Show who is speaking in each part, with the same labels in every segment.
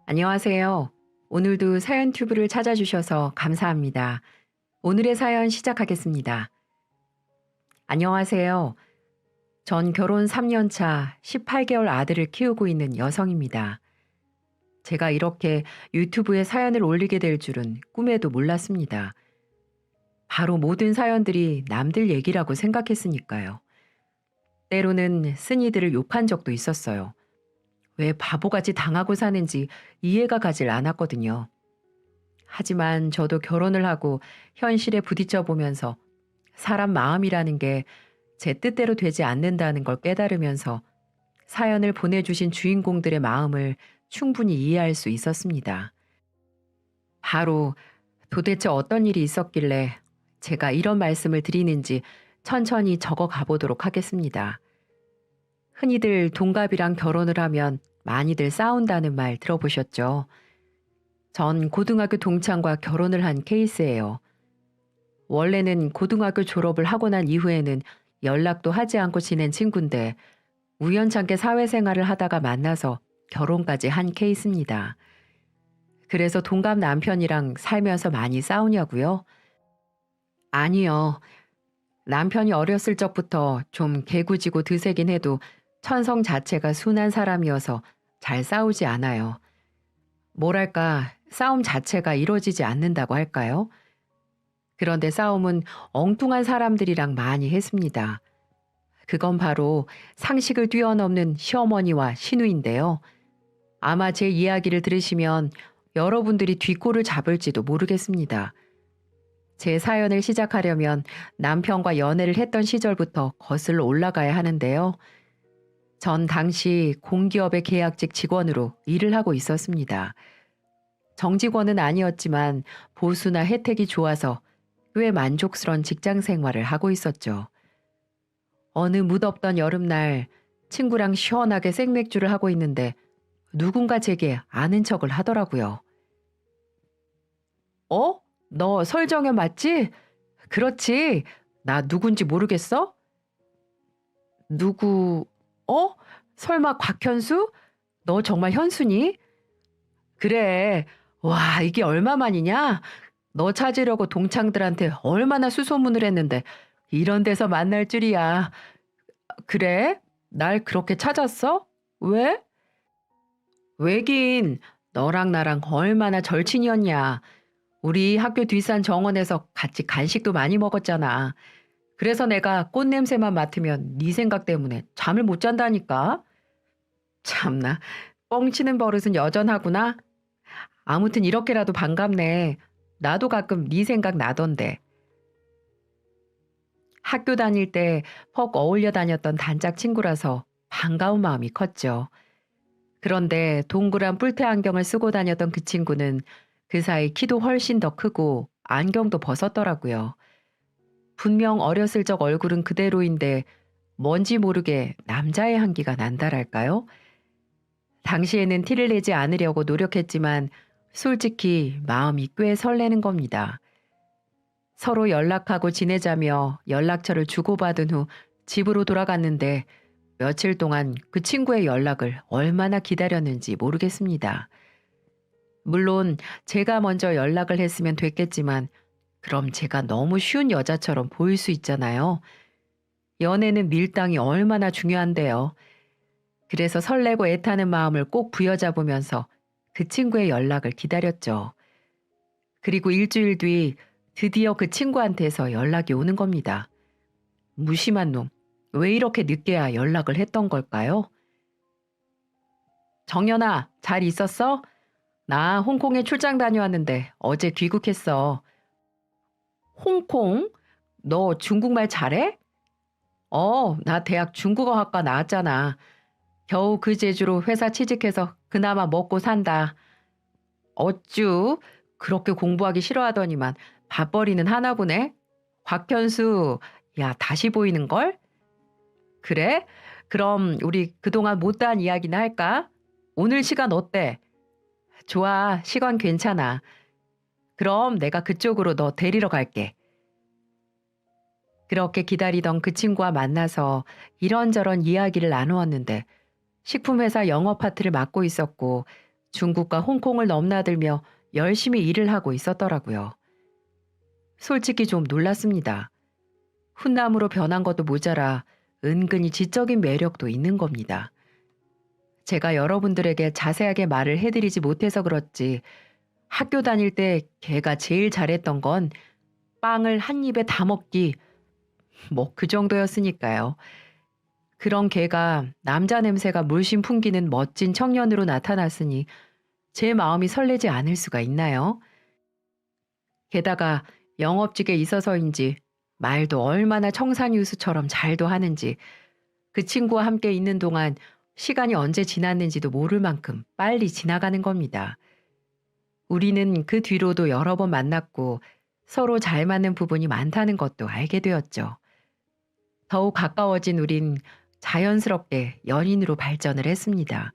Speaker 1: 안녕하세요. 오늘도 사연 튜브를 찾아주셔서 감사합니다. 오늘의 사연 시작하겠습니다. 안녕하세요. 전 결혼 3년 차 18개월 아들을 키우고 있는 여성입니다. 제가 이렇게 유튜브에 사연을 올리게 될 줄은 꿈에도 몰랐습니다. 바로 모든 사연들이 남들 얘기라고 생각했으니까요. 때로는 쓴이들을 욕한 적도 있었어요. 왜 바보같이 당하고 사는지 이해가 가질 않았거든요. 하지만 저도 결혼을 하고 현실에 부딪혀 보면서 사람 마음이라는 게 제 뜻대로 되지 않는다는 걸 깨달으면서 사연을 보내주신 주인공들의 마음을 충분히 이해할 수 있었습니다. 바로 도대체 어떤 일이 있었길래 제가 이런 말씀을 드리는지 천천히 적어 가보도록 하겠습니다. 흔히들 동갑이랑 결혼을 하면 많이들 싸운다는 말 들어보셨죠? 전 고등학교 동창과 결혼을 한 케이스예요. 원래는 고등학교 졸업을 하고 난 이후에는 연락도 하지 않고 지낸 친구인데 우연찮게 사회생활을 하다가 만나서 결혼까지 한 케이스입니다. 그래서 동갑 남편이랑 살면서 많이 싸우냐고요? 아니요. 남편이 어렸을 적부터 좀 개구지고 드세긴 해도 천성 자체가 순한 사람이어서 잘 싸우지 않아요. 뭐랄까, 싸움 자체가 이루어지지 않는다고 할까요? 그런데 싸움은 엉뚱한 사람들이랑 많이 했습니다. 그건 바로 상식을 뛰어넘는 시어머니와 시누인데요. 아마 제 이야기를 들으시면 여러분들이 뒷골을 잡을지도 모르겠습니다. 제 사연을 시작하려면 남편과 연애를 했던 시절부터 거슬러 올라가야 하는데요. 전 당시 공기업의 계약직 직원으로 일을 하고 있었습니다. 정직원은 아니었지만 보수나 혜택이 좋아서 꽤 만족스런 직장 생활을 하고 있었죠. 어느 무덥던 여름날 친구랑 시원하게 생맥주를 하고 있는데 누군가 제게 아는 척을 하더라고요. 어? 너 설정현 맞지? 그렇지. 나 누군지 모르겠어? 누구, 어? 설마 곽현수? 너 정말 현수니? 그래. 와, 이게 얼마만이냐? 너 찾으려고 동창들한테 얼마나 수소문을 했는데 이런 데서 만날 줄이야. 그래? 날 그렇게 찾았어? 왜? 왜긴 너랑 나랑 얼마나 절친이었냐. 우리 학교 뒷산 정원에서 같이 간식도 많이 먹었잖아. 그래서 내가 꽃 냄새만 맡으면 네 생각 때문에 잠을 못 잔다니까. 참나, 뻥치는 버릇은 여전하구나. 아무튼 이렇게라도 반갑네. 나도 가끔 네 생각 나던데. 학교 다닐 때 퍽 어울려 다녔던 단짝 친구라서 반가운 마음이 컸죠. 그런데 동그란 뿔테 안경을 쓰고 다녔던 그 친구는 그 사이 키도 훨씬 더 크고 안경도 벗었더라고요. 분명 어렸을 적 얼굴은 그대로인데 뭔지 모르게 남자의 향기가 난달할까요? 당시에는 티를 내지 않으려고 노력했지만 솔직히 마음이 꽤 설레는 겁니다. 서로 연락하고 지내자며 연락처를 주고받은 후 집으로 돌아갔는데 며칠 동안 그 친구의 연락을 얼마나 기다렸는지 모르겠습니다. 물론 제가 먼저 연락을 했으면 됐겠지만 그럼 제가 너무 쉬운 여자처럼 보일 수 있잖아요. 연애는 밀당이 얼마나 중요한데요. 그래서 설레고 애타는 마음을 꼭 부여잡으면서 그 친구의 연락을 기다렸죠. 그리고 일주일 뒤 드디어 그 친구한테서 연락이 오는 겁니다. 무심한 놈, 왜 이렇게 늦게야 연락을 했던 걸까요? 정연아, 잘 있었어? 나 홍콩에 출장 다녀왔는데 어제 귀국했어. 홍콩? 너 중국말 잘해? 나 대학 중국어학과 나왔잖아. 겨우 그 재주로 회사 취직해서 그나마 먹고 산다. 어쭈? 그렇게 공부하기 싫어하더니만 밥벌이는 하나 보네? 곽현수, 야, 다시 보이는걸? 그래? 그럼 우리 그동안 못다한 이야기나 할까? 오늘 시간 어때? 좋아, 시간 괜찮아. 그럼 내가 그쪽으로 너 데리러 갈게. 그렇게 기다리던 그 친구와 만나서 이런저런 이야기를 나누었는데 식품회사 영업 파트를 맡고 있었고 중국과 홍콩을 넘나들며 열심히 일을 하고 있었더라고요. 솔직히 좀 놀랐습니다. 훈남으로 변한 것도 모자라 은근히 지적인 매력도 있는 겁니다. 제가 여러분들에게 자세하게 말을 해드리지 못해서 그렇지 학교 다닐 때 걔가 제일 잘했던 건 빵을 한 입에 다 먹기, 뭐 그 정도였으니까요. 그런 걔가 남자 냄새가 물씬 풍기는 멋진 청년으로 나타났으니 제 마음이 설레지 않을 수가 있나요? 게다가 영업직에 있어서인지 말도 얼마나 청산유수처럼 잘도 하는지 그 친구와 함께 있는 동안 시간이 언제 지났는지도 모를 만큼 빨리 지나가는 겁니다. 우리는 그 뒤로도 여러 번 만났고 서로 잘 맞는 부분이 많다는 것도 알게 되었죠. 더욱 가까워진 우린 자연스럽게 연인으로 발전을 했습니다.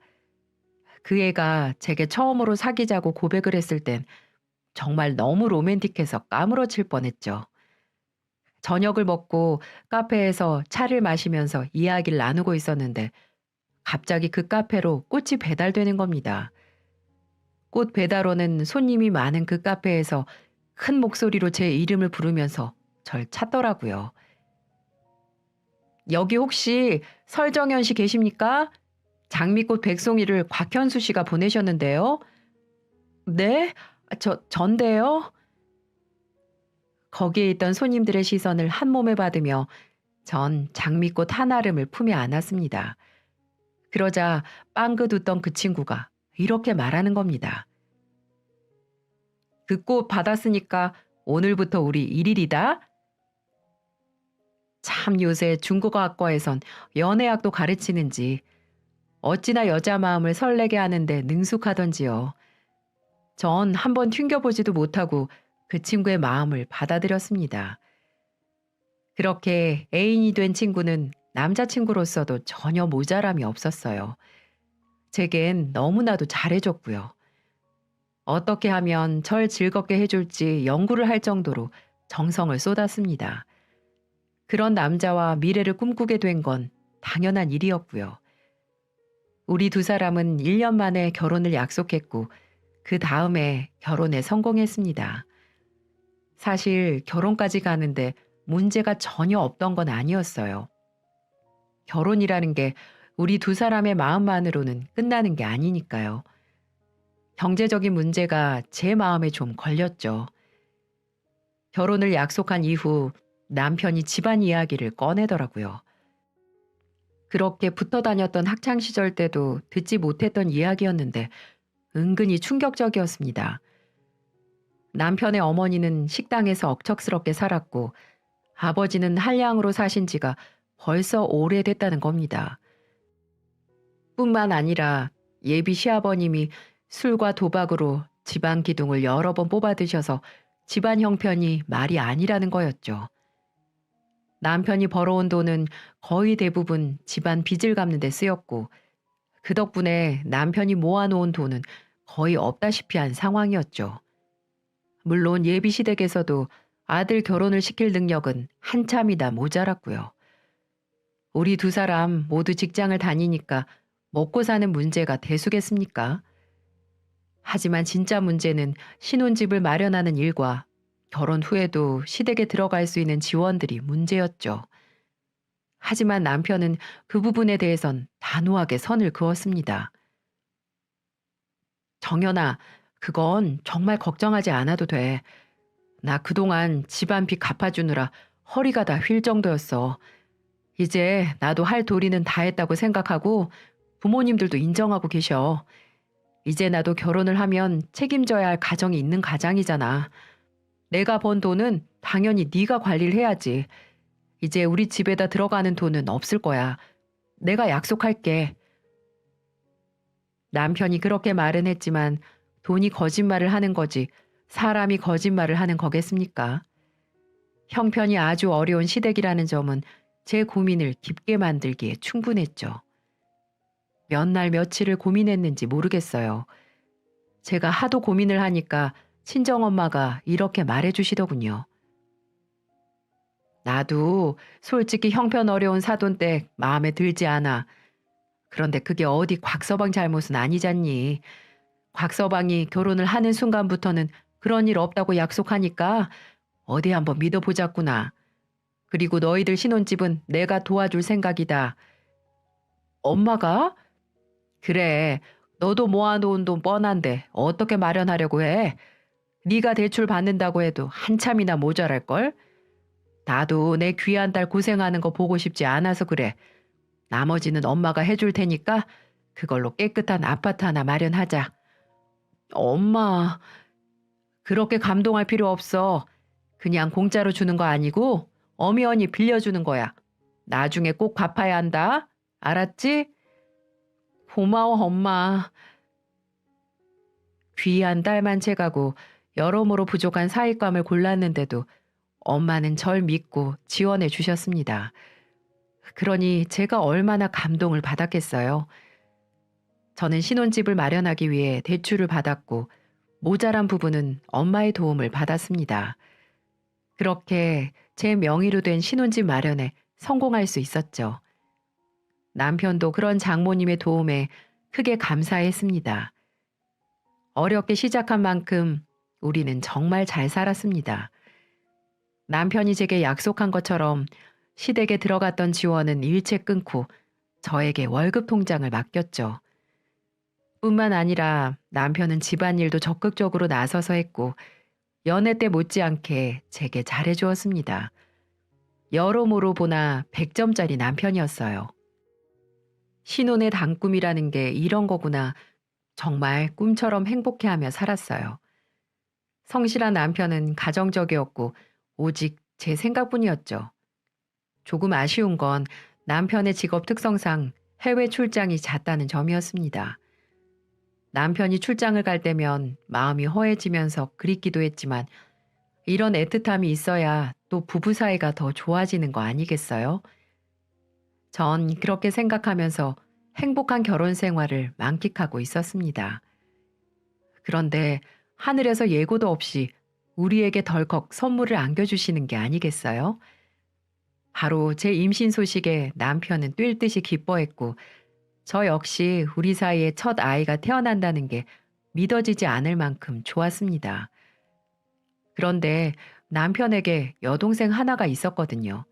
Speaker 1: 그 애가 제게 처음으로 사귀자고 고백을 했을 땐 정말 너무 로맨틱해서 까무러칠 뻔했죠. 저녁을 먹고 카페에서 차를 마시면서 이야기를 나누고 있었는데 갑자기 그 카페로 꽃이 배달되는 겁니다. 꽃 배달원은 손님이 많은 그 카페에서 큰 목소리로 제 이름을 부르면서 절 찾더라고요. 여기 혹시 설정현 씨 계십니까? 장미꽃 백송이를 곽현수 씨가 보내셨는데요. 네? 전데요? 거기에 있던 손님들의 시선을 한 몸에 받으며 전 장미꽃 한 알음을 품에 안았습니다. 그러자 빵긋 웃던 그 친구가 이렇게 말하는 겁니다. 그 꽃 받았으니까 오늘부터 우리 일일이다. 참 요새 중국어학과에선 연애학도 가르치는지 어찌나 여자 마음을 설레게 하는데 능숙하던지요. 전 한번 튕겨보지도 못하고 그 친구의 마음을 받아들였습니다. 그렇게 애인이 된 친구는 남자친구로서도 전혀 모자람이 없었어요. 제겐 너무나도 잘해줬고요. 어떻게 하면 절 즐겁게 해줄지 연구를 할 정도로 정성을 쏟았습니다. 그런 남자와 미래를 꿈꾸게 된 건 당연한 일이었고요. 우리 두 사람은 1년 만에 결혼을 약속했고 그 다음에 결혼에 성공했습니다. 사실 결혼까지 가는데 문제가 전혀 없던 건 아니었어요. 결혼이라는 게 우리 두 사람의 마음만으로는 끝나는 게 아니니까요. 경제적인 문제가 제 마음에 좀 걸렸죠. 결혼을 약속한 이후 남편이 집안 이야기를 꺼내더라고요. 그렇게 붙어 다녔던 학창 시절 때도 듣지 못했던 이야기였는데 은근히 충격적이었습니다. 남편의 어머니는 식당에서 억척스럽게 살았고 아버지는 한량으로 사신 지가 벌써 오래됐다는 겁니다. 뿐만 아니라 예비 시아버님이 술과 도박으로 집안 기둥을 여러 번 뽑아드셔서 집안 형편이 말이 아니라는 거였죠. 남편이 벌어온 돈은 거의 대부분 집안 빚을 갚는 데 쓰였고 그 덕분에 남편이 모아놓은 돈은 거의 없다시피 한 상황이었죠. 물론 예비시댁에서도 아들 결혼을 시킬 능력은 한참이다 모자랐고요. 우리 두 사람 모두 직장을 다니니까 먹고 사는 문제가 대수겠습니까? 하지만 진짜 문제는 신혼집을 마련하는 일과 결혼 후에도 시댁에 들어갈 수 있는 지원들이 문제였죠. 하지만 남편은 그 부분에 대해선 단호하게 선을 그었습니다. 정연아, 그건 정말 걱정하지 않아도 돼. 나 그동안 집안 빚 갚아주느라 허리가 다 휠 정도였어. 이제 나도 할 도리는 다 했다고 생각하고 부모님들도 인정하고 계셔. 이제 나도 결혼을 하면 책임져야 할 가정이 있는 가장이잖아. 내가 번 돈은 당연히 네가 관리를 해야지. 이제 우리 집에다 들어가는 돈은 없을 거야. 내가 약속할게. 남편이 그렇게 말은 했지만 돈이 거짓말을 하는 거지 사람이 거짓말을 하는 거겠습니까? 형편이 아주 어려운 시댁이라는 점은 제 고민을 깊게 만들기에 충분했죠. 몇 날 며칠을 고민했는지 모르겠어요. 제가 하도 고민을 하니까 친정엄마가 이렇게 말해주시더군요. 나도 솔직히 형편 어려운 사돈댁 마음에 들지 않아. 그런데 그게 어디 곽서방 잘못은 아니잖니. 곽서방이 결혼을 하는 순간부터는 그런 일 없다고 약속하니까 어디 한번 믿어보자꾸나. 그리고 너희들 신혼집은 내가 도와줄 생각이다. 엄마가? 그래. 너도 모아놓은 돈 뻔한데 어떻게 마련하려고 해? 네가 대출 받는다고 해도 한참이나 모자랄걸? 나도 내 귀한 딸 고생하는 거 보고 싶지 않아서 그래. 나머지는 엄마가 해줄 테니까 그걸로 깨끗한 아파트 하나 마련하자. 엄마, 그렇게 감동할 필요 없어. 그냥 공짜로 주는 거 아니고 엄연히 빌려주는 거야. 나중에 꼭 갚아야 한다. 알았지? 고마워, 엄마. 귀한 딸만 채가고 여러모로 부족한 사윗감을 골랐는데도 엄마는 절 믿고 지원해 주셨습니다. 그러니 제가 얼마나 감동을 받았겠어요. 저는 신혼집을 마련하기 위해 대출을 받았고 모자란 부분은 엄마의 도움을 받았습니다. 그렇게 제 명의로 된 신혼집 마련에 성공할 수 있었죠. 남편도 그런 장모님의 도움에 크게 감사했습니다. 어렵게 시작한 만큼 우리는 정말 잘 살았습니다. 남편이 제게 약속한 것처럼 시댁에 들어갔던 지원은 일체 끊고 저에게 월급 통장을 맡겼죠. 뿐만 아니라 남편은 집안일도 적극적으로 나서서 했고 연애 때 못지않게 제게 잘해주었습니다. 여러모로 보나 100점짜리 남편이었어요. 신혼의 단꿈이라는 게 이런 거구나. 정말 꿈처럼 행복해하며 살았어요. 성실한 남편은 가정적이었고 오직 제 생각뿐이었죠. 조금 아쉬운 건 남편의 직업 특성상 해외 출장이 잦다는 점이었습니다. 남편이 출장을 갈 때면 마음이 허해지면서 그립기도 했지만 이런 애틋함이 있어야 또 부부 사이가 더 좋아지는 거 아니겠어요? 전 그렇게 생각하면서 행복한 결혼 생활을 만끽하고 있었습니다. 그런데 하늘에서 예고도 없이 우리에게 덜컥 선물을 안겨주시는 게 아니겠어요? 바로 제 임신 소식에 남편은 뛸 듯이 기뻐했고 저 역시 우리 사이에 첫 아이가 태어난다는 게 믿어지지 않을 만큼 좋았습니다. 그런데 남편에게 여동생 하나가 있었거든요.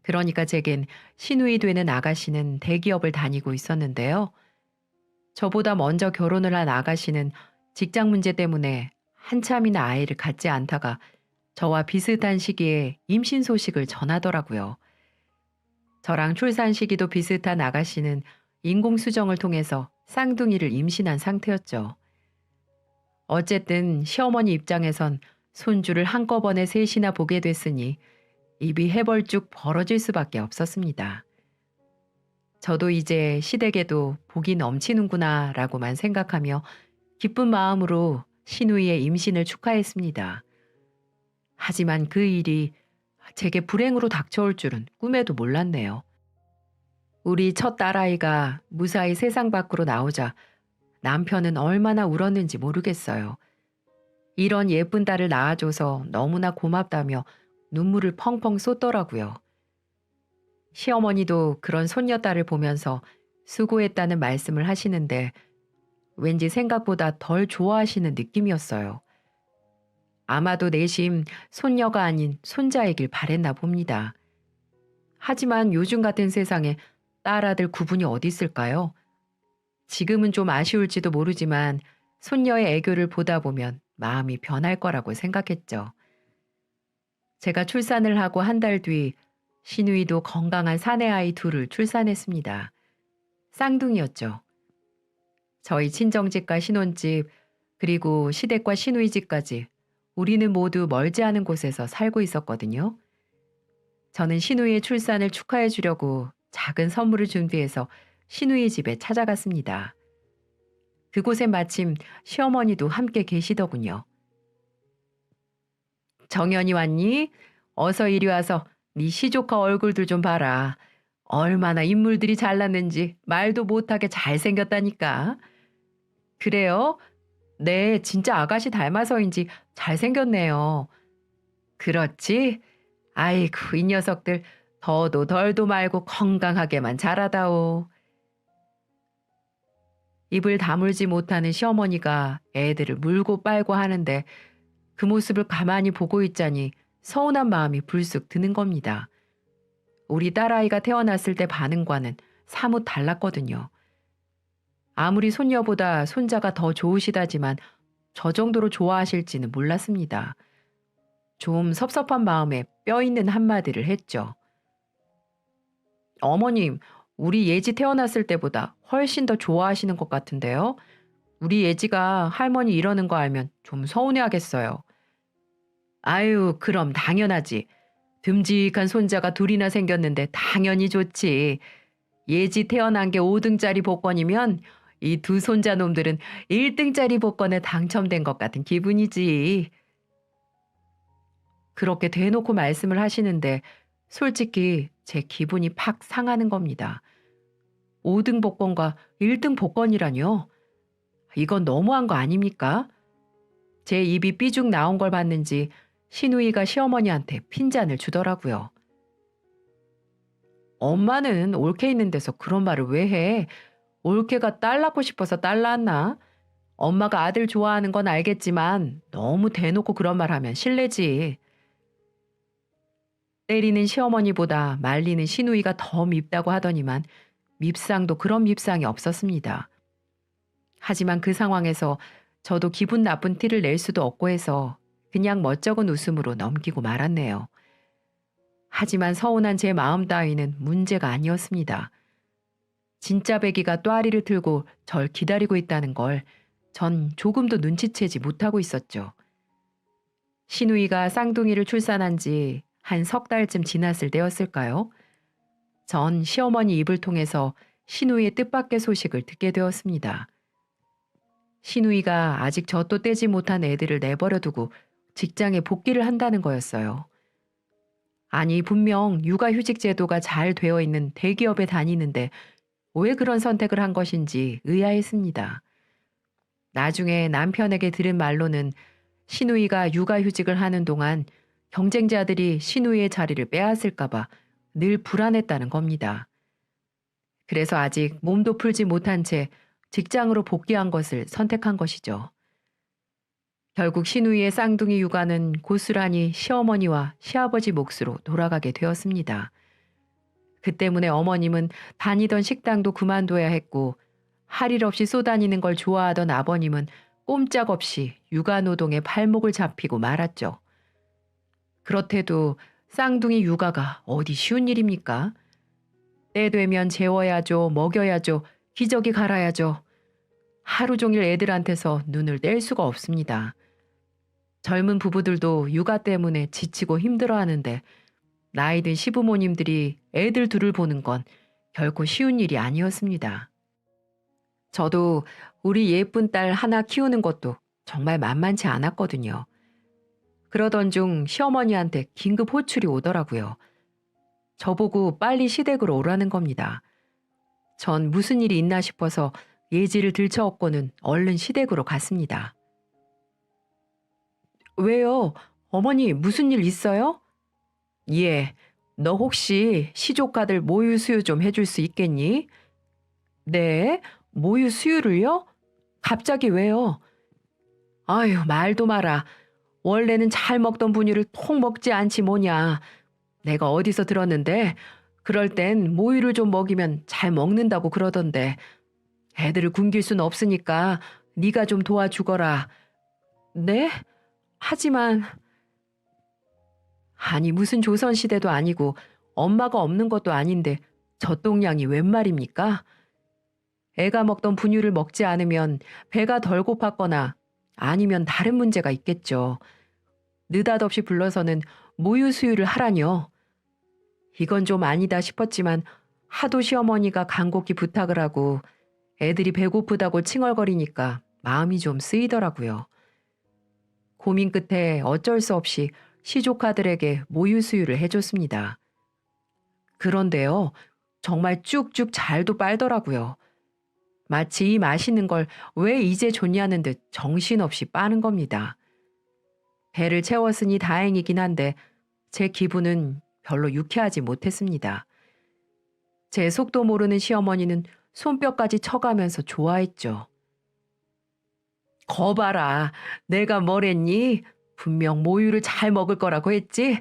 Speaker 1: 그러니까 제겐 시누이 되는 아가씨는 대기업을 다니고 있었는데요. 저보다 먼저 결혼을 한 아가씨는 직장 문제 때문에 한참이나 아이를 갖지 않다가 저와 비슷한 시기에 임신 소식을 전하더라고요. 저랑 출산 시기도 비슷한 아가씨는 인공수정을 통해서 쌍둥이를 임신한 상태였죠. 어쨌든 시어머니 입장에선 손주를 한꺼번에 셋이나 보게 됐으니 입이 해벌쭉 벌어질 수밖에 없었습니다. 저도 이제 시댁에도 복이 넘치는구나 라고만 생각하며 기쁜 마음으로 시누이의 임신을 축하했습니다. 하지만 그 일이 제게 불행으로 닥쳐올 줄은 꿈에도 몰랐네요. 우리 첫 딸아이가 무사히 세상 밖으로 나오자 남편은 얼마나 울었는지 모르겠어요. 이런 예쁜 딸을 낳아줘서 너무나 고맙다며 눈물을 펑펑 쏟더라고요. 시어머니도 그런 손녀딸을 보면서 수고했다는 말씀을 하시는데 왠지 생각보다 덜 좋아하시는 느낌이었어요. 아마도 내심 손녀가 아닌 손자이길 바랬나 봅니다. 하지만 요즘 같은 세상에 딸아들 구분이 어디 있을까요? 지금은 좀 아쉬울지도 모르지만 손녀의 애교를 보다 보면 마음이 변할 거라고 생각했죠. 제가 출산을 하고 한 달 뒤 시누이도 건강한 사내아이 둘을 출산했습니다. 쌍둥이였죠. 저희 친정집과 신혼집 그리고 시댁과 시누이 집까지 우리는 모두 멀지 않은 곳에서 살고 있었거든요. 저는 시누이의 출산을 축하해 주려고 작은 선물을 준비해서 시누이 집에 찾아갔습니다. 그곳에 마침 시어머니도 함께 계시더군요. 정연이 왔니? 어서 이리 와서 네 시조카 얼굴들 좀 봐라. 얼마나 인물들이 잘났는지 말도 못하게 잘생겼다니까. 그래요? 네, 진짜 아가씨 닮아서인지 잘생겼네요. 그렇지? 아이고, 이 녀석들 더도 덜도 말고 건강하게만 자라다오. 입을 다물지 못하는 시어머니가 애들을 물고 빨고 하는데 그 모습을 가만히 보고 있자니 서운한 마음이 불쑥 드는 겁니다. 우리 딸아이가 태어났을 때 반응과는 사뭇 달랐거든요. 아무리 손녀보다 손자가 더 좋으시다지만 저 정도로 좋아하실지는 몰랐습니다. 좀 섭섭한 마음에 뼈 있는 한마디를 했죠. 어머님, 우리 예지 태어났을 때보다 훨씬 더 좋아하시는 것 같은데요. 우리 예지가 할머니 이러는 거 알면 좀 서운해하겠어요. 아유, 그럼 당연하지. 듬직한 손자가 둘이나 생겼는데 당연히 좋지. 예지 태어난 게 5등짜리 복권이면 이 두 손자 놈들은 1등짜리 복권에 당첨된 것 같은 기분이지. 그렇게 대놓고 말씀을 하시는데 솔직히 제 기분이 팍 상하는 겁니다. 5등 복권과 1등 복권이라뇨? 이건 너무한 거 아닙니까? 제 입이 삐죽 나온 걸 봤는지 시누이가 시어머니한테 핀잔을 주더라고요. 엄마는 올케 있는 데서 그런 말을 왜 해? 올케가 딸 낳고 싶어서 딸 낳았나? 엄마가 아들 좋아하는 건 알겠지만 너무 대놓고 그런 말 하면 실례지. 때리는 시어머니보다 말리는 시누이가 더 밉다고 하더니만 밉상도 그런 밉상이 없었습니다. 하지만 그 상황에서 저도 기분 나쁜 티를 낼 수도 없고 해서 그냥 멋쩍은 웃음으로 넘기고 말았네요. 하지만 서운한 제 마음 따위는 문제가 아니었습니다. 진짜 배기가 또아리를 틀고 절 기다리고 있다는 걸 전 조금도 눈치채지 못하고 있었죠. 시누이가 쌍둥이를 출산한 지 한 석 달쯤 지났을 때였을까요? 전 시어머니 입을 통해서 시누이의 뜻밖의 소식을 듣게 되었습니다. 시누이가 아직 젖도 떼지 못한 애들을 내버려 두고 직장에 복귀를 한다는 거였어요. 아니, 분명 육아휴직 제도가 잘 되어 있는 대기업에 다니는데 왜 그런 선택을 한 것인지 의아했습니다. 나중에 남편에게 들은 말로는 시누이가 육아휴직을 하는 동안 경쟁자들이 시누이의 자리를 빼앗을까봐 늘 불안했다는 겁니다. 그래서 아직 몸도 풀지 못한 채 직장으로 복귀한 것을 선택한 것이죠. 결국 시누이의 쌍둥이 육아는 고스란히 시어머니와 시아버지 몫으로 돌아가게 되었습니다. 그 때문에 어머님은 다니던 식당도 그만둬야 했고 할 일 없이 쏘다니는 걸 좋아하던 아버님은 꼼짝없이 육아노동에 발목을 잡히고 말았죠. 그렇대도 쌍둥이 육아가 어디 쉬운 일입니까? 때 되면 재워야죠, 먹여야죠, 기저귀 갈아야죠. 하루 종일 애들한테서 눈을 뗄 수가 없습니다. 젊은 부부들도 육아 때문에 지치고 힘들어하는데 나이 든 시부모님들이 애들 둘을 보는 건 결코 쉬운 일이 아니었습니다. 저도 우리 예쁜 딸 하나 키우는 것도 정말 만만치 않았거든요. 그러던 중 시어머니한테 긴급 호출이 오더라고요. 저보고 빨리 시댁으로 오라는 겁니다. 전 무슨 일이 있나 싶어서 예지를 들쳐업고는 얼른 시댁으로 갔습니다. 왜요? 어머니 무슨 일 있어요? 예, 너 혹시 시조카들 모유 수유 좀 해줄 수 있겠니? 네, 모유 수유를요? 갑자기 왜요? 아유, 말도 마라. 원래는 잘 먹던 분유를 통 먹지 않지 뭐냐. 내가 어디서 들었는데 그럴 땐 모유를 좀 먹이면 잘 먹는다고 그러던데 애들을 굶길 순 없으니까 네가 좀 도와주거라. 네? 하지만 아니 무슨 조선시대도 아니고 엄마가 없는 것도 아닌데 젖동량이 웬 말입니까? 애가 먹던 분유를 먹지 않으면 배가 덜 고팠거나 아니면 다른 문제가 있겠죠. 느닷없이 불러서는 모유 수유를 하라뇨. 이건 좀 아니다 싶었지만 하도 시어머니가 간곡히 부탁을 하고 애들이 배고프다고 칭얼거리니까 마음이 좀 쓰이더라고요. 고민 끝에 어쩔 수 없이 시조카들에게 모유 수유를 해줬습니다. 그런데요, 정말 쭉쭉 잘도 빨더라고요. 마치 이 맛있는 걸 왜 이제 줬냐는 듯 정신없이 빠는 겁니다. 배를 채웠으니 다행이긴 한데 제 기분은 별로 유쾌하지 못했습니다. 제 속도 모르는 시어머니는 손뼉까지 쳐가면서 좋아했죠. 거봐라, 내가 뭐랬니? 분명 모유를 잘 먹을 거라고 했지?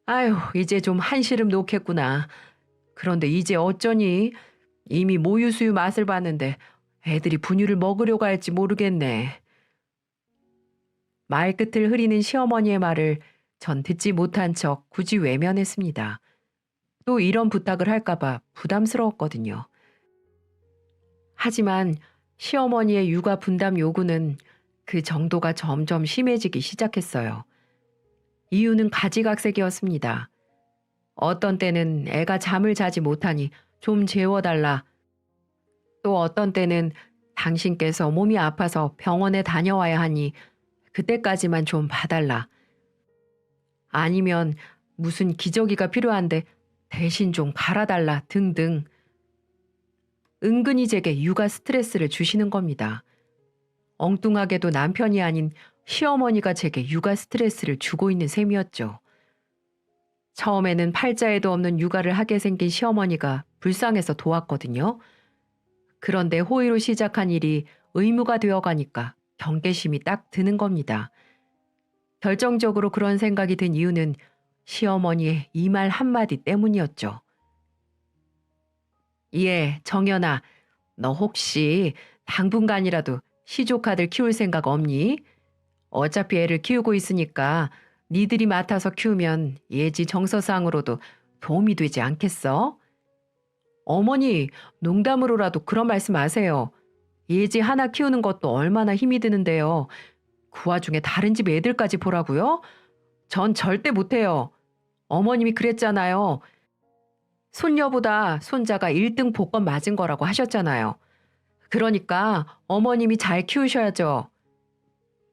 Speaker 1: 아휴, 이제 좀 한시름 놓겠구나. 그런데 이제 어쩌니? 이미 모유 수유 맛을 봤는데 애들이 분유를 먹으려고 할지 모르겠네. 말끝을 흐리는 시어머니의 말을 전 듣지 못한 척 굳이 외면했습니다. 또 이런 부탁을 할까봐 부담스러웠거든요. 하지만 시어머니의 육아 분담 요구는 그 정도가 점점 심해지기 시작했어요. 이유는 가지각색이었습니다. 어떤 때는 애가 잠을 자지 못하니 좀 재워달라. 또 어떤 때는 당신께서 몸이 아파서 병원에 다녀와야 하니 그때까지만 좀 봐달라. 아니면 무슨 기저귀가 필요한데 대신 좀 갈아달라 등등. 은근히 제게 육아 스트레스를 주시는 겁니다. 엉뚱하게도 남편이 아닌 시어머니가 제게 육아 스트레스를 주고 있는 셈이었죠. 처음에는 팔자에도 없는 육아를 하게 생긴 시어머니가 불쌍해서 도왔거든요. 그런데 호의로 시작한 일이 의무가 되어가니까 경계심이 딱 드는 겁니다. 결정적으로 그런 생각이 든 이유는 시어머니의 이 말 한마디 때문이었죠. 예, 정연아, 너 혹시 당분간이라도 시조카들 키울 생각 없니? 어차피 애를 키우고 있으니까 니들이 맡아서 키우면 예지 정서상으로도 도움이 되지 않겠어? 어머니, 농담으로라도 그런 말씀 마세요. 예지 하나 키우는 것도 얼마나 힘이 드는데요. 그 와중에 다른 집 애들까지 보라고요? 전 절대 못해요. 어머님이 그랬잖아요. 손녀보다 손자가 1등 복권 맞은 거라고 하셨잖아요. 그러니까 어머님이 잘 키우셔야죠.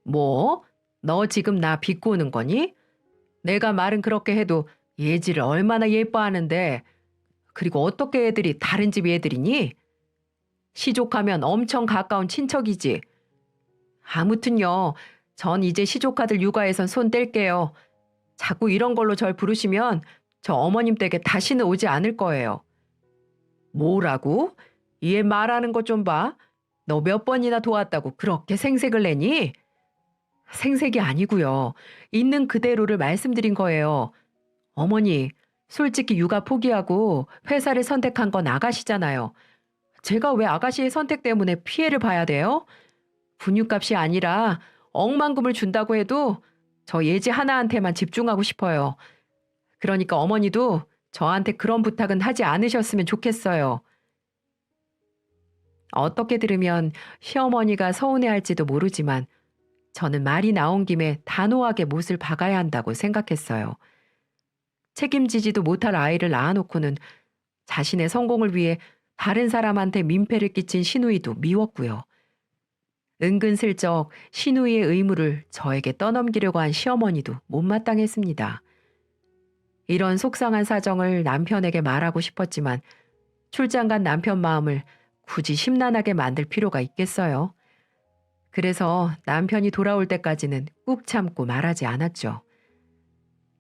Speaker 1: 뭐? 너 지금 나 비꼬는 거니? 내가 말은 그렇게 해도 예지를 얼마나 예뻐하는데, 그리고 어떻게 애들이 다른 집 애들이니? 시족하면 엄청 가까운 친척이지. 아무튼요, 전 이제 시조카들 육아에선 손 뗄게요. 자꾸 이런 걸로 절 부르시면 저 어머님 댁에 다시는 오지 않을 거예요. 뭐라고? 얘 말하는 거 좀 봐. 너 몇 번이나 도왔다고 그렇게 생색을 내니? 생색이 아니고요. 있는 그대로를 말씀드린 거예요. 어머니, 솔직히 육아 포기하고 회사를 선택한 건 아가씨잖아요. 제가 왜 아가씨의 선택 때문에 피해를 봐야 돼요? 분유값이 아니라 억만금을 준다고 해도 저 예지 하나한테만 집중하고 싶어요. 그러니까 어머니도 저한테 그런 부탁은 하지 않으셨으면 좋겠어요. 어떻게 들으면 시어머니가 서운해할지도 모르지만 저는 말이 나온 김에 단호하게 못을 박아야 한다고 생각했어요. 책임지지도 못할 아이를 낳아놓고는 자신의 성공을 위해 다른 사람한테 민폐를 끼친 시누이도 미웠고요. 은근슬쩍 시누이의 의무를 저에게 떠넘기려고 한 시어머니도 못마땅했습니다. 이런 속상한 사정을 남편에게 말하고 싶었지만 출장 간 남편 마음을 굳이 심란하게 만들 필요가 있겠어요. 그래서 남편이 돌아올 때까지는 꾹 참고 말하지 않았죠.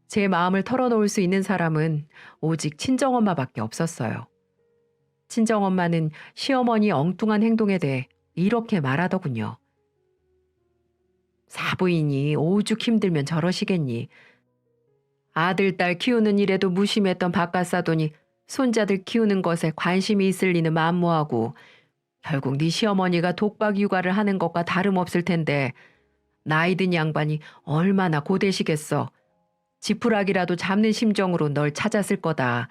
Speaker 1: 제 마음을 털어놓을 수 있는 사람은 오직 친정엄마밖에 없었어요. 친정엄마는 시어머니 엉뚱한 행동에 대해 이렇게 말하더군요. 사부인이 오죽 힘들면 저러시겠니. 아들, 딸 키우는 일에도 무심했던 바깥 사돈이 손자들 키우는 것에 관심이 있을 리는 만무하고 결국 네 시어머니가 독박 육아를 하는 것과 다름없을 텐데 나이 든 양반이 얼마나 고되시겠어. 지푸라기라도 잡는 심정으로 널 찾았을 거다.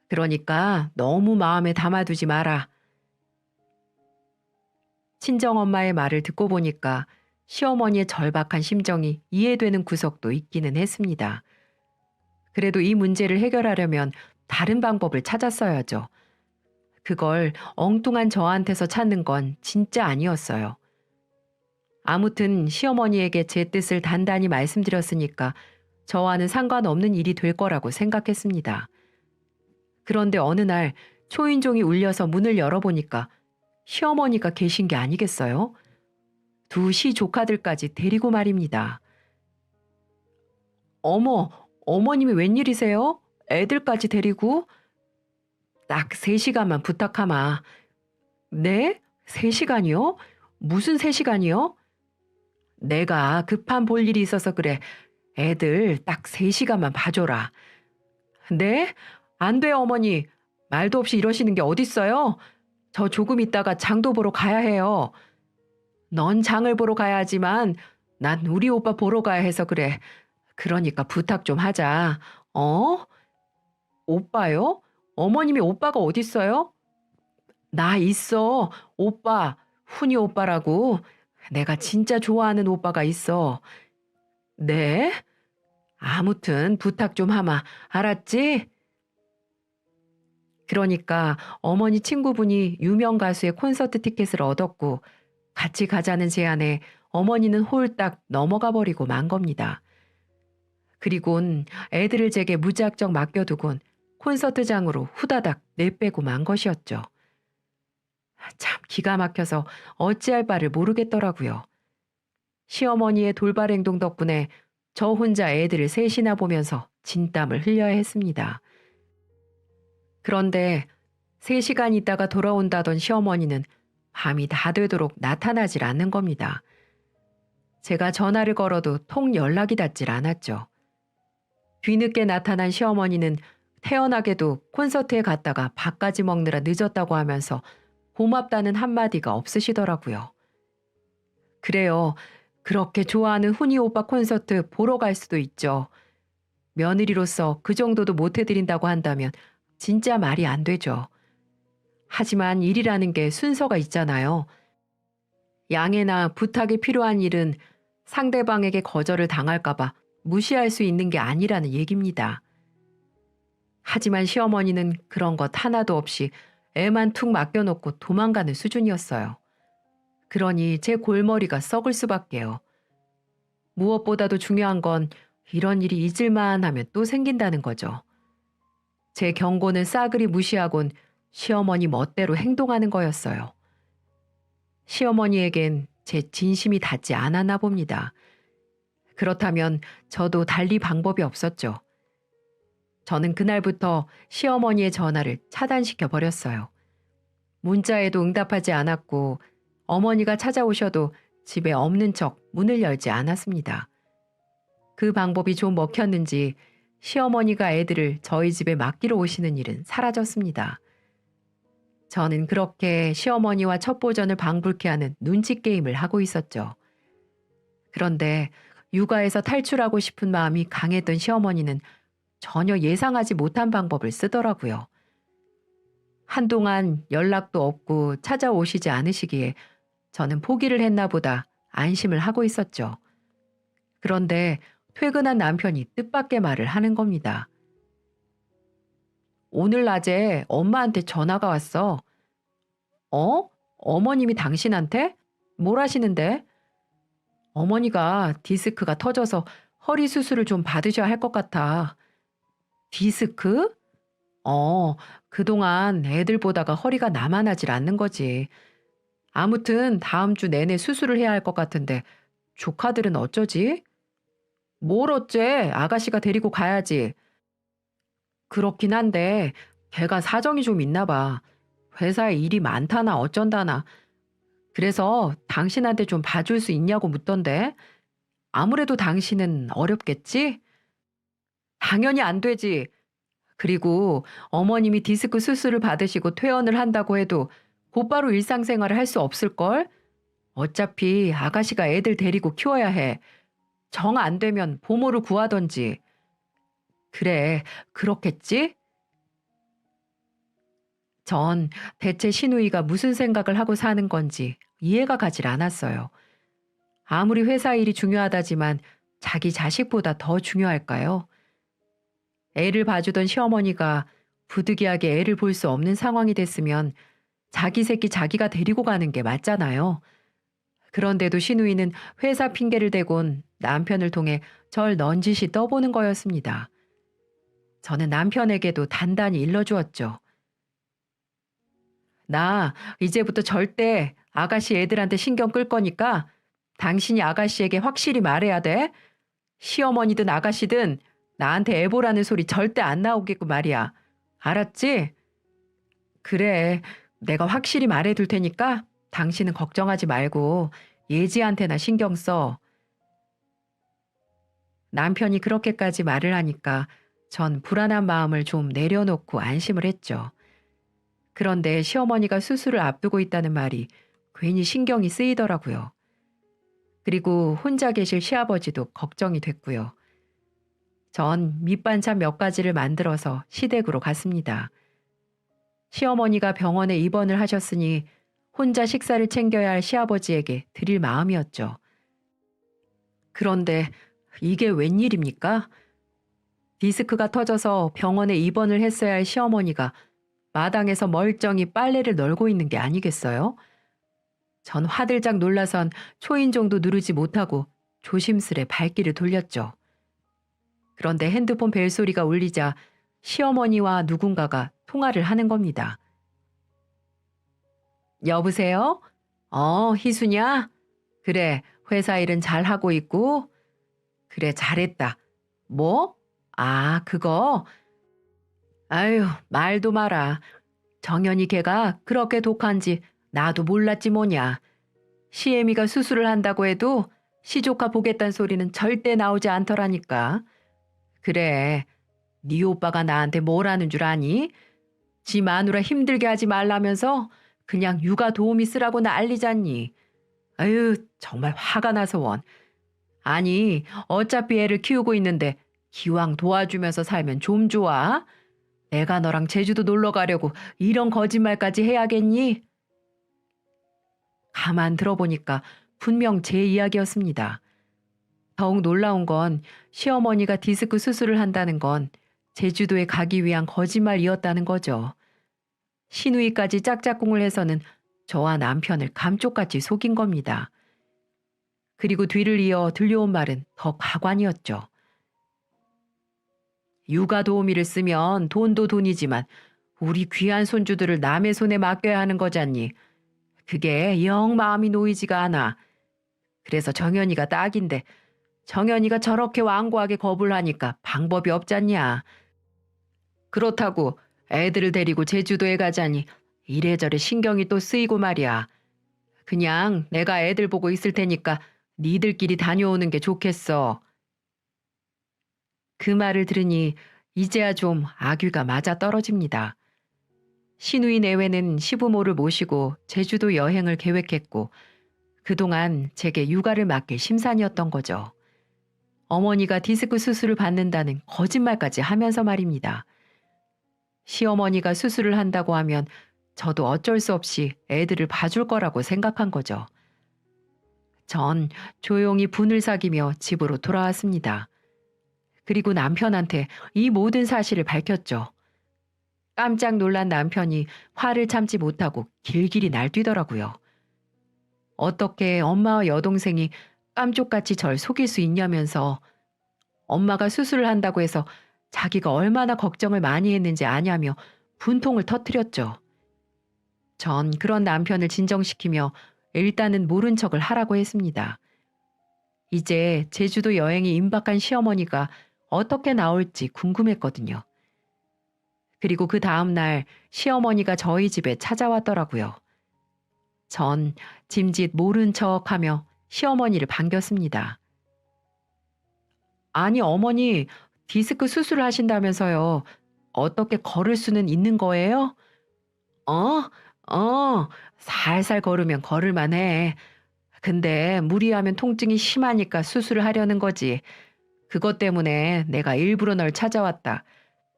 Speaker 1: 그러니까 너무 마음에 담아두지 마라. 친정엄마의 말을 듣고 보니까 시어머니의 절박한 심정이 이해되는 구석도 있기는 했습니다. 그래도 이 문제를 해결하려면 다른 방법을 찾았어야죠. 그걸 엉뚱한 저한테서 찾는 건 진짜 아니었어요. 아무튼 시어머니에게 제 뜻을 단단히 말씀드렸으니까 저와는 상관없는 일이 될 거라고 생각했습니다. 그런데 어느 날 초인종이 울려서 문을 열어보니까 시어머니가 계신 게 아니겠어요? 두 시조카들까지 데리고 말입니다. 어머, 어머님이 웬일이세요? 애들까지 데리고? 딱 3시간만 부탁하마. 네? 3시간이요? 무슨 3시간이요? 내가 급한 볼 일이 있어서 그래. 애들 딱 3시간만 봐줘라. 네? 안 돼요, 어머니. 말도 없이 이러시는 게 어딨어요? 저 조금 있다가 장도 보러 가야 해요. 넌 장을 보러 가야 하지만 난 우리 오빠 보러 가야 해서 그래. 그러니까 부탁 좀 하자. 어? 오빠요? 어머님이 오빠가 어딨어요? 나 있어. 오빠. 훈이 오빠라고. 내가 진짜 좋아하는 오빠가 있어. 네? 아무튼 부탁 좀 하마. 알았지? 그러니까 어머니 친구분이 유명 가수의 콘서트 티켓을 얻었고 같이 가자는 제안에 어머니는 홀딱 넘어가 버리고 만 겁니다. 그리곤 애들을 제게 무작정 맡겨두곤 콘서트장으로 후다닥 내빼고 만 것이었죠. 참 기가 막혀서 어찌할 바를 모르겠더라고요. 시어머니의 돌발 행동 덕분에 저 혼자 애들을 셋이나 보면서 진땀을 흘려야 했습니다. 그런데 3시간 있다가 돌아온다던 시어머니는 밤이 다 되도록 나타나질 않는 겁니다. 제가 전화를 걸어도 통 연락이 닿질 않았죠. 뒤늦게 나타난 시어머니는 태연하게도 콘서트에 갔다가 밥까지 먹느라 늦었다고 하면서 고맙다는 한마디가 없으시더라고요. 그래요. 그렇게 좋아하는 훈이 오빠 콘서트 보러 갈 수도 있죠. 며느리로서 그 정도도 못 해드린다고 한다면 진짜 말이 안 되죠. 하지만 일이라는 게 순서가 있잖아요. 양해나 부탁이 필요한 일은 상대방에게 거절을 당할까봐 무시할 수 있는 게 아니라는 얘기입니다. 하지만 시어머니는 그런 것 하나도 없이 애만 툭 맡겨놓고 도망가는 수준이었어요. 그러니 제 골머리가 썩을 수밖에요. 무엇보다도 중요한 건 이런 일이 잊을만 하면 또 생긴다는 거죠. 제 경고는 싸그리 무시하곤 시어머니 멋대로 행동하는 거였어요. 시어머니에겐 제 진심이 닿지 않았나 봅니다. 그렇다면 저도 달리 방법이 없었죠. 저는 그날부터 시어머니의 전화를 차단시켜 버렸어요. 문자에도 응답하지 않았고 어머니가 찾아오셔도 집에 없는 척 문을 열지 않았습니다. 그 방법이 좀 먹혔는지 시어머니가 애들을 저희 집에 맡기러 오시는 일은 사라졌습니다. 저는 그렇게 시어머니와 첩보전을 방불케 하는 눈치 게임을 하고 있었죠. 그런데 육아에서 탈출하고 싶은 마음이 강했던 시어머니는 전혀 예상하지 못한 방법을 쓰더라고요. 한동안 연락도 없고 찾아오시지 않으시기에 저는 포기를 했나 보다 안심을 하고 있었죠. 그런데 퇴근한 남편이 뜻밖의 말을 하는 겁니다. 오늘 낮에 엄마한테 전화가 왔어. 어? 어머님이 당신한테? 뭘 하시는데? 어머니가 디스크가 터져서 허리 수술을 좀 받으셔야 할 것 같아. 디스크? 그동안 애들 보다가 허리가 나만하질 않는 거지. 아무튼 다음 주 내내 수술을 해야 할 것 같은데 조카들은 어쩌지? 뭘 어째? 아가씨가 데리고 가야지. 그렇긴 한데 걔가 사정이 좀 있나 봐. 회사에 일이 많다나 어쩐다나. 그래서 당신한테 좀 봐줄 수 있냐고 묻던데. 아무래도 당신은 어렵겠지? 당연히 안 되지. 그리고 어머님이 디스크 수술을 받으시고 퇴원을 한다고 해도 곧바로 일상생활을 할 수 없을걸? 어차피 아가씨가 애들 데리고 키워야 해. 정 안 되면 보모를 구하던지. 그래, 그렇겠지? 전 대체 시누이가 무슨 생각을 하고 사는 건지 이해가 가질 않았어요. 아무리 회사 일이 중요하다지만 자기 자식보다 더 중요할까요? 애를 봐주던 시어머니가 부득이하게 애를 볼 수 없는 상황이 됐으면 자기 새끼 자기가 데리고 가는 게 맞잖아요. 그런데도 시누이는 회사 핑계를 대곤 남편을 통해 절 넌지시 떠보는 거였습니다. 저는 남편에게도 단단히 일러주었죠. 나 이제부터 절대 아가씨 애들한테 신경 끌 거니까 당신이 아가씨에게 확실히 말해야 돼. 시어머니든 아가씨든 나한테 애보라는 소리 절대 안 나오겠고 말이야. 알았지? 그래. 내가 확실히 말해둘 테니까 당신은 걱정하지 말고 예지한테나 신경 써. 남편이 그렇게까지 말을 하니까 전 불안한 마음을 좀 내려놓고 안심을 했죠. 그런데 시어머니가 수술을 앞두고 있다는 말이 괜히 신경이 쓰이더라고요. 그리고 혼자 계실 시아버지도 걱정이 됐고요. 전 밑반찬 몇 가지를 만들어서 시댁으로 갔습니다. 시어머니가 병원에 입원을 하셨으니 혼자 식사를 챙겨야 할 시아버지에게 드릴 마음이었죠. 그런데 이게 웬일입니까? 디스크가 터져서 병원에 입원을 했어야 할 시어머니가 마당에서 멀쩡히 빨래를 널고 있는 게 아니겠어요? 전 화들짝 놀라선 초인종도 누르지 못하고 조심스레 발길을 돌렸죠. 그런데 핸드폰 벨소리가 울리자 시어머니와 누군가가 통화를 하는 겁니다. 여보세요? 희수냐? 그래, 회사 일은 잘하고 있고? 그래, 잘했다. 뭐? 아, 그거? 아유, 말도 마라. 정연이 걔가 그렇게 독한지 나도 몰랐지 뭐냐. 시애미가 수술을 한다고 해도 시조카 보겠다는 소리는 절대 나오지 않더라니까. 그래, 네 오빠가 나한테 뭘 하는 줄 아니? 지 마누라 힘들게 하지 말라면서 그냥 육아 도우미 쓰라고 난리잖니. 아유, 정말 화가 나서 원. 아니, 어차피 애를 키우고 있는데 기왕 도와주면서 살면 좀 좋아? 내가 너랑 제주도 놀러 가려고 이런 거짓말까지 해야겠니? 가만 들어보니까 분명 제 이야기였습니다. 더욱 놀라운 건 시어머니가 디스크 수술을 한다는 건 제주도에 가기 위한 거짓말이었다는 거죠. 시누이까지 짝짝꿍을 해서는 저와 남편을 감쪽같이 속인 겁니다. 그리고 뒤를 이어 들려온 말은 더 가관이었죠. 육아 도우미를 쓰면 돈도 돈이지만 우리 귀한 손주들을 남의 손에 맡겨야 하는 거잖니. 그게 영 마음이 놓이지가 않아. 그래서 정연이가 딱인데 정연이가 저렇게 완고하게 거부를 하니까 방법이 없잖냐. 그렇다고 애들을 데리고 제주도에 가자니 이래저래 신경이 또 쓰이고 말이야. 그냥 내가 애들 보고 있을 테니까 니들끼리 다녀오는 게 좋겠어. 그 말을 들으니 이제야 좀 아귀가 맞아 떨어집니다. 시누이 내외는 시부모를 모시고 제주도 여행을 계획했고 그동안 제게 육아를 맡길 심산이었던 거죠. 어머니가 디스크 수술을 받는다는 거짓말까지 하면서 말입니다. 시어머니가 수술을 한다고 하면 저도 어쩔 수 없이 애들을 봐줄 거라고 생각한 거죠. 전 조용히 분을 사기며 집으로 돌아왔습니다. 그리고 남편한테 이 모든 사실을 밝혔죠. 깜짝 놀란 남편이 화를 참지 못하고 길길이 날뛰더라고요. 어떻게 엄마와 여동생이 깜쪽같이 절 속일 수 있냐면서 엄마가 수술을 한다고 해서 자기가 얼마나 걱정을 많이 했는지 아냐며 분통을 터뜨렸죠. 전 그런 남편을 진정시키며 일단은 모른 척을 하라고 했습니다. 이제 제주도 여행이 임박한 시어머니가 어떻게 나올지 궁금했거든요. 그리고 그 다음 날 시어머니가 저희 집에 찾아왔더라고요. 전 짐짓 모른 척하며 시어머니를 반겼습니다. 아니 어머니 디스크 수술을 하신다면서요. 어떻게 걸을 수는 있는 거예요? 어? 살살 걸으면 걸을만 해. 근데 무리하면 통증이 심하니까 수술을 하려는 거지. 그것 때문에 내가 일부러 널 찾아왔다.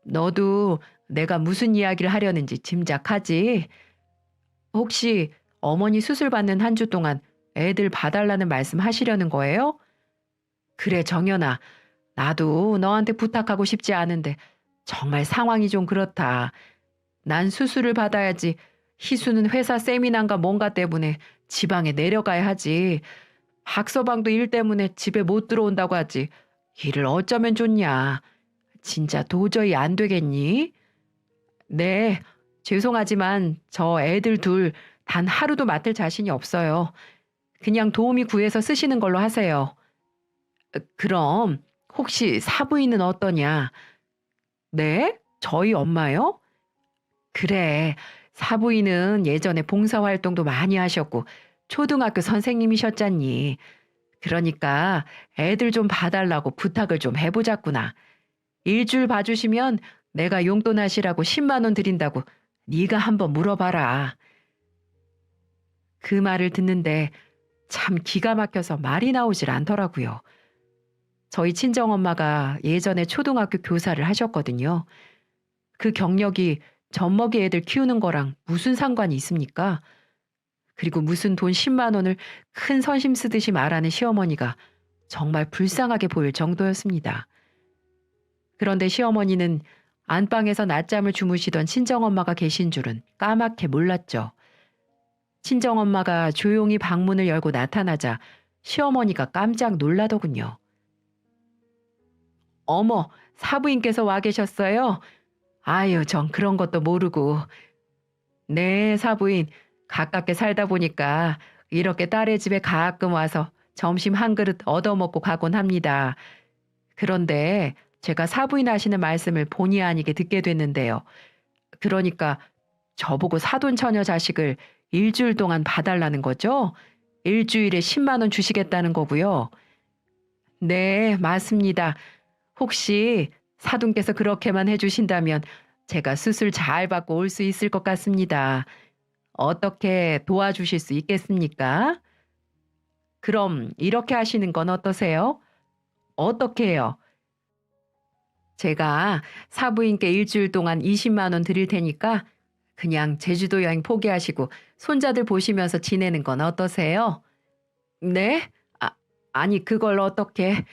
Speaker 1: 너도 내가 무슨 이야기를 하려는지 짐작하지? 혹시 어머니 수술 받는 한 주 동안 애들 봐달라는 말씀 하시려는 거예요? 그래 정연아. 나도 너한테 부탁하고 싶지 않은데 정말 상황이 좀 그렇다. 난 수술을 받아야지. 희수는 회사 세미나인가 뭔가 때문에 지방에 내려가야 하지. 박서방도 일 때문에 집에 못 들어온다고 하지. 일을 어쩌면 좋냐. 진짜 도저히 안 되겠니? 네, 죄송하지만 저 애들 둘 단 하루도 맡을 자신이 없어요. 그냥 도우미 구해서 쓰시는 걸로 하세요. 그럼 혹시 사부인은 어떠냐? 네? 저희 엄마요? 그래, 사부인은 예전에 봉사활동도 많이 하셨고 초등학교 선생님이셨잖니. 그러니까 애들 좀 봐달라고 부탁을 좀 해보자꾸나. 일주일 봐주시면 내가 용돈 하시라고 10만 원 드린다고 네가 한번 물어봐라. 그 말을 듣는데 참 기가 막혀서 말이 나오질 않더라고요. 저희 친정엄마가 예전에 초등학교 교사를 하셨거든요. 그 경력이 젖먹이 애들 키우는 거랑 무슨 상관이 있습니까? 그리고 무슨 돈 10만 원을 큰 선심 쓰듯이 말하는 시어머니가 정말 불쌍하게 보일 정도였습니다. 그런데 시어머니는 안방에서 낮잠을 주무시던 친정엄마가 계신 줄은 까맣게 몰랐죠. 친정엄마가 조용히 방문을 열고 나타나자 시어머니가 깜짝 놀라더군요. 어머, 사부인께서 와 계셨어요? 아유, 전 그런 것도 모르고. 네, 사부인. 가깝게 살다 보니까 이렇게 딸의 집에 가끔 와서 점심 한 그릇 얻어먹고 가곤 합니다. 그런데 제가 사부인 하시는 말씀을 본의 아니게 듣게 됐는데요. 그러니까 저보고 사돈처녀 자식을 일주일 동안 봐달라는 거죠? 일주일에 10만 원 주시겠다는 거고요. 네, 맞습니다. 혹시 사돈께서 그렇게만 해주신다면 제가 수술 잘 받고 올 수 있을 것 같습니다. 어떻게 도와주실 수 있겠습니까? 그럼 이렇게 하시는 건 어떠세요? 어떻게 해요? 제가 사부인께 일주일 동안 20만 원 드릴 테니까 그냥 제주도 여행 포기하시고 손자들 보시면서 지내는 건 어떠세요? 네? 아니 그걸 어떻게...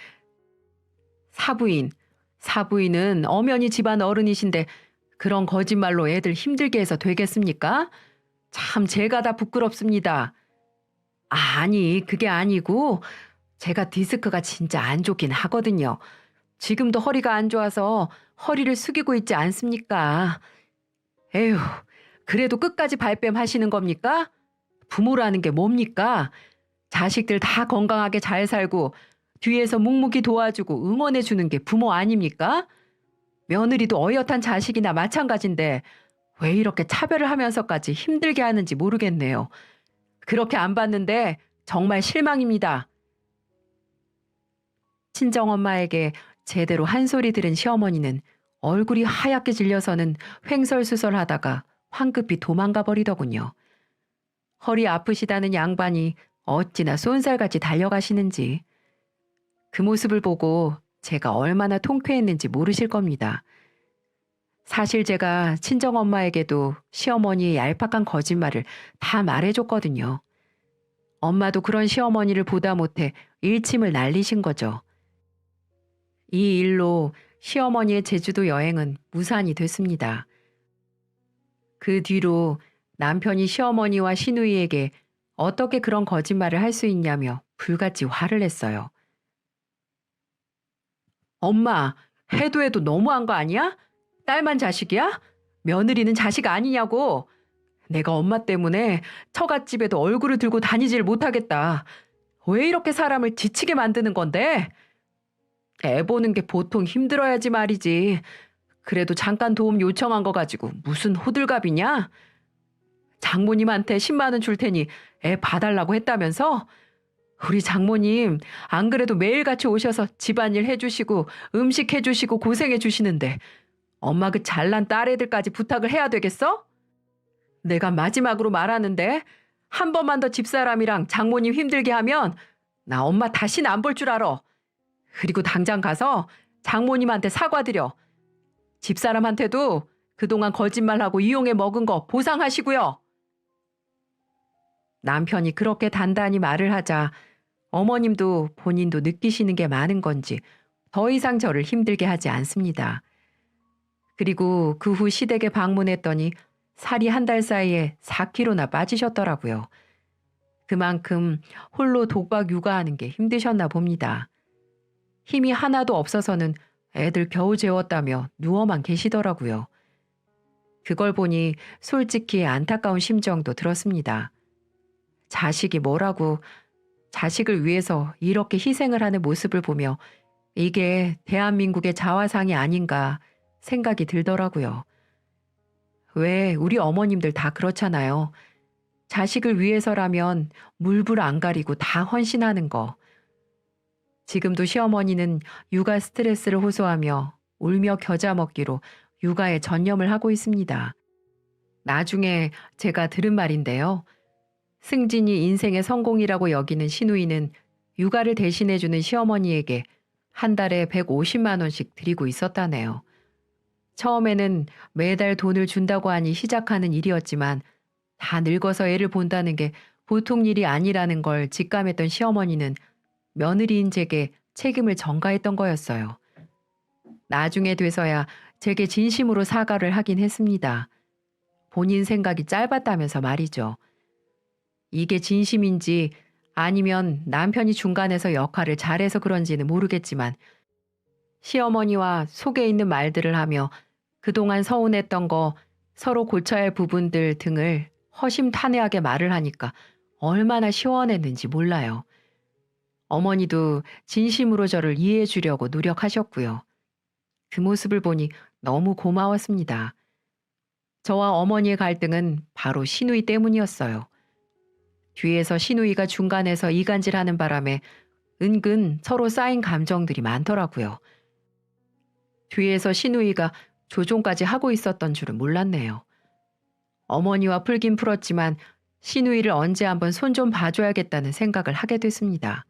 Speaker 1: 사부인. 사부인은 엄연히 집안 어른이신데 그런 거짓말로 애들 힘들게 해서 되겠습니까? 참 제가 다 부끄럽습니다. 아니 그게 아니고 제가 디스크가 진짜 안 좋긴 하거든요. 지금도 허리가 안 좋아서 허리를 숙이고 있지 않습니까? 에휴, 그래도 끝까지 발뺌 하시는 겁니까? 부모라는 게 뭡니까? 자식들 다 건강하게 잘 살고 뒤에서 묵묵히 도와주고 응원해 주는 게 부모 아닙니까? 며느리도 어엿한 자식이나 마찬가지인데 왜 이렇게 차별을 하면서까지 힘들게 하는지 모르겠네요. 그렇게 안 봤는데 정말 실망입니다. 친정엄마에게 제대로 한 소리 들은 시어머니는 얼굴이 하얗게 질려서는 횡설수설하다가 황급히 도망가 버리더군요. 허리 아프시다는 양반이 어찌나 쏜살같이 달려가시는지 그 모습을 보고 제가 얼마나 통쾌했는지 모르실 겁니다. 사실 제가 친정엄마에게도 시어머니의 얄팍한 거짓말을 다 말해줬거든요. 엄마도 그런 시어머니를 보다 못해 일침을 날리신 거죠. 이 일로 시어머니의 제주도 여행은 무산이 됐습니다. 그 뒤로 남편이 시어머니와 시누이에게 어떻게 그런 거짓말을 할 수 있냐며 불같이 화를 냈어요. 엄마, 해도 해도 너무한 거 아니야? 딸만 자식이야? 며느리는 자식 아니냐고. 내가 엄마 때문에 처갓집에도 얼굴을 들고 다니질 못하겠다. 왜 이렇게 사람을 지치게 만드는 건데? 애 보는 게 보통 힘들어야지 말이지. 그래도 잠깐 도움 요청한 거 가지고 무슨 호들갑이냐? 장모님한테 10만 원 줄 테니 애 봐달라고 했다면서? 우리 장모님 안 그래도 매일같이 오셔서 집안일 해주시고 음식 해주시고 고생해주시는데 엄마 그 잘난 딸애들까지 부탁을 해야 되겠어? 내가 마지막으로 말하는데 한 번만 더 집사람이랑 장모님 힘들게 하면 나 엄마 다시는 안 볼 줄 알아. 그리고 당장 가서 장모님한테 사과드려. 집사람한테도 그동안 거짓말하고 이용해 먹은 거 보상하시고요. 남편이 그렇게 단단히 말을 하자 어머님도 본인도 느끼시는 게 많은 건지 더 이상 저를 힘들게 하지 않습니다. 그리고 그 후 시댁에 방문했더니 살이 한 달 사이에 4kg나 빠지셨더라고요. 그만큼 홀로 독박 육아하는 게 힘드셨나 봅니다. 힘이 하나도 없어서는 애들 겨우 재웠다며 누워만 계시더라고요. 그걸 보니 솔직히 안타까운 심정도 들었습니다. 자식이 뭐라고 자식을 위해서 이렇게 희생을 하는 모습을 보며 이게 대한민국의 자화상이 아닌가 생각이 들더라고요. 왜 우리 어머님들 다 그렇잖아요. 자식을 위해서라면 물불 안 가리고 다 헌신하는 거. 지금도 시어머니는 육아 스트레스를 호소하며 울며 겨자 먹기로 육아에 전념을 하고 있습니다. 나중에 제가 들은 말인데요. 승진이 인생의 성공이라고 여기는 시누이는 육아를 대신해주는 시어머니에게 한 달에 150만 원씩 드리고 있었다네요. 처음에는 매달 돈을 준다고 하니 시작하는 일이었지만 다 늙어서 애를 본다는 게 보통 일이 아니라는 걸 직감했던 시어머니는 며느리인 제게 책임을 전가했던 거였어요. 나중에 돼서야 제게 진심으로 사과를 하긴 했습니다. 본인 생각이 짧았다면서 말이죠. 이게 진심인지 아니면 남편이 중간에서 역할을 잘해서 그런지는 모르겠지만 시어머니와 속에 있는 말들을 하며 그동안 서운했던 거, 서로 고쳐야 할 부분들 등을 허심탄회하게 말을 하니까 얼마나 시원했는지 몰라요. 어머니도 진심으로 저를 이해해 주려고 노력하셨고요. 그 모습을 보니 너무 고마웠습니다. 저와 어머니의 갈등은 바로 시누이 때문이었어요. 뒤에서 시누이가 중간에서 이간질하는 바람에 은근 서로 쌓인 감정들이 많더라고요. 뒤에서 시누이가 조종까지 하고 있었던 줄은 몰랐네요. 어머니와 풀긴 풀었지만 시누이를 언제 한번 손 좀 봐줘야겠다는 생각을 하게 됐습니다.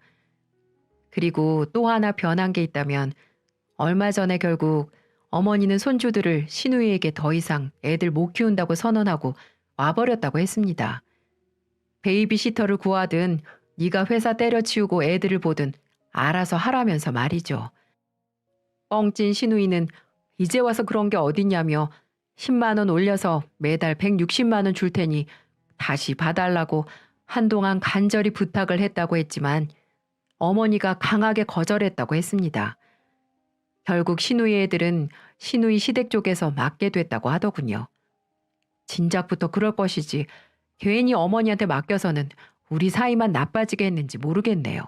Speaker 1: 그리고 또 하나 변한 게 있다면 얼마 전에 결국 어머니는 손주들을 시누이에게 더 이상 애들 못 키운다고 선언하고 와버렸다고 했습니다. 베이비시터를 구하든 네가 회사 때려치우고 애들을 보든 알아서 하라면서 말이죠. 뻥찐 시누이는 이제 와서 그런 게 어딨냐며 10만 원 올려서 매달 160만 원 줄 테니 다시 봐달라고 한동안 간절히 부탁을 했다고 했지만 어머니가 강하게 거절했다고 했습니다. 결국 시누이 애들은 시누이 시댁 쪽에서 맡게 됐다고 하더군요. 진작부터 그럴 것이지 괜히 어머니한테 맡겨서는 우리 사이만 나빠지게 했는지 모르겠네요.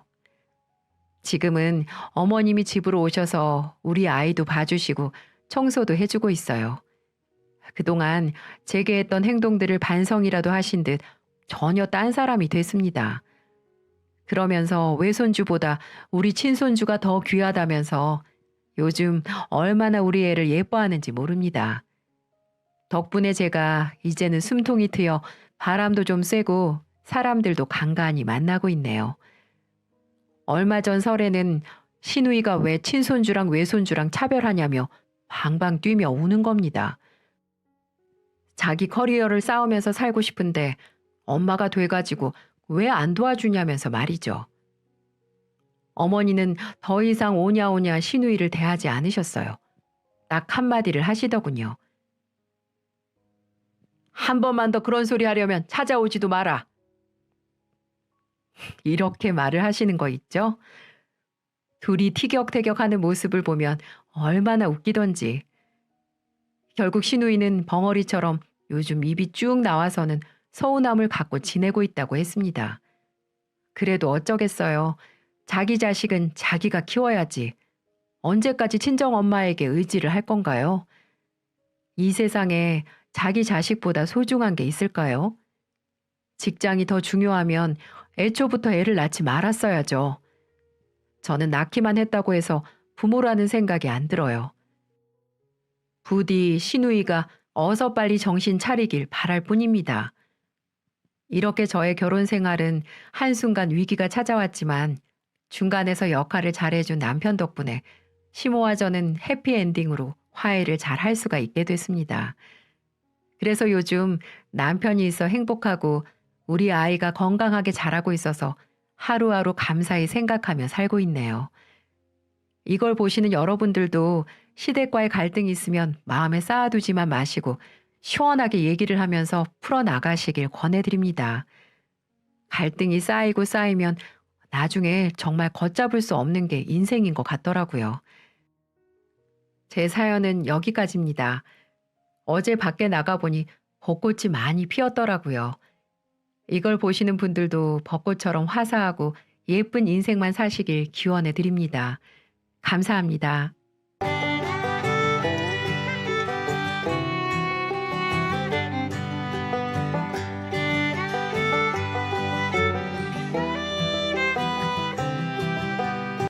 Speaker 1: 지금은 어머님이 집으로 오셔서 우리 아이도 봐주시고 청소도 해주고 있어요. 그동안 제게 했던 행동들을 반성이라도 하신 듯 전혀 딴 사람이 됐습니다. 그러면서 외손주보다 우리 친손주가 더 귀하다면서 요즘 얼마나 우리 애를 예뻐하는지 모릅니다. 덕분에 제가 이제는 숨통이 트여 바람도 좀 쐬고 사람들도 간간히 만나고 있네요. 얼마 전 설에는 시누이가 왜 친손주랑 외손주랑 차별하냐며 방방 뛰며 우는 겁니다. 자기 커리어를 쌓으면서 살고 싶은데 엄마가 돼가지고 왜 안 도와주냐면서 말이죠. 어머니는 더 이상 오냐오냐 시누이를 대하지 않으셨어요. 딱 한마디를 하시더군요. 한 번만 더 그런 소리 하려면 찾아오지도 마라. 이렇게 말을 하시는 거 있죠? 둘이 티격태격하는 모습을 보면 얼마나 웃기던지. 결국 시누이는 벙어리처럼 요즘 입이 쭉 나와서는 서운함을 갖고 지내고 있다고 했습니다. 그래도 어쩌겠어요. 자기 자식은 자기가 키워야지. 언제까지 친정엄마에게 의지를 할 건가요? 이 세상에 자기 자식보다 소중한 게 있을까요? 직장이 더 중요하면 애초부터 애를 낳지 말았어야죠. 저는 낳기만 했다고 해서 부모라는 생각이 안 들어요. 부디 시누이가 어서 빨리 정신 차리길 바랄 뿐입니다. 이렇게 저의 결혼 생활은 한순간 위기가 찾아왔지만 중간에서 역할을 잘해준 남편 덕분에 시모와 저는 해피엔딩으로 화해를 잘 할 수가 있게 됐습니다. 그래서 요즘 남편이 있어 행복하고 우리 아이가 건강하게 자라고 있어서 하루하루 감사히 생각하며 살고 있네요. 이걸 보시는 여러분들도 시댁과의 갈등이 있으면 마음에 쌓아두지만 마시고 시원하게 얘기를 하면서 풀어나가시길 권해드립니다. 갈등이 쌓이고 쌓이면 나중에 정말 걷잡을 수 없는 게 인생인 것 같더라고요. 제 사연은 여기까지입니다. 어제 밖에 나가보니 벚꽃이 많이 피었더라고요. 이걸 보시는 분들도 벚꽃처럼 화사하고 예쁜 인생만 사시길 기원해 드립니다. 감사합니다.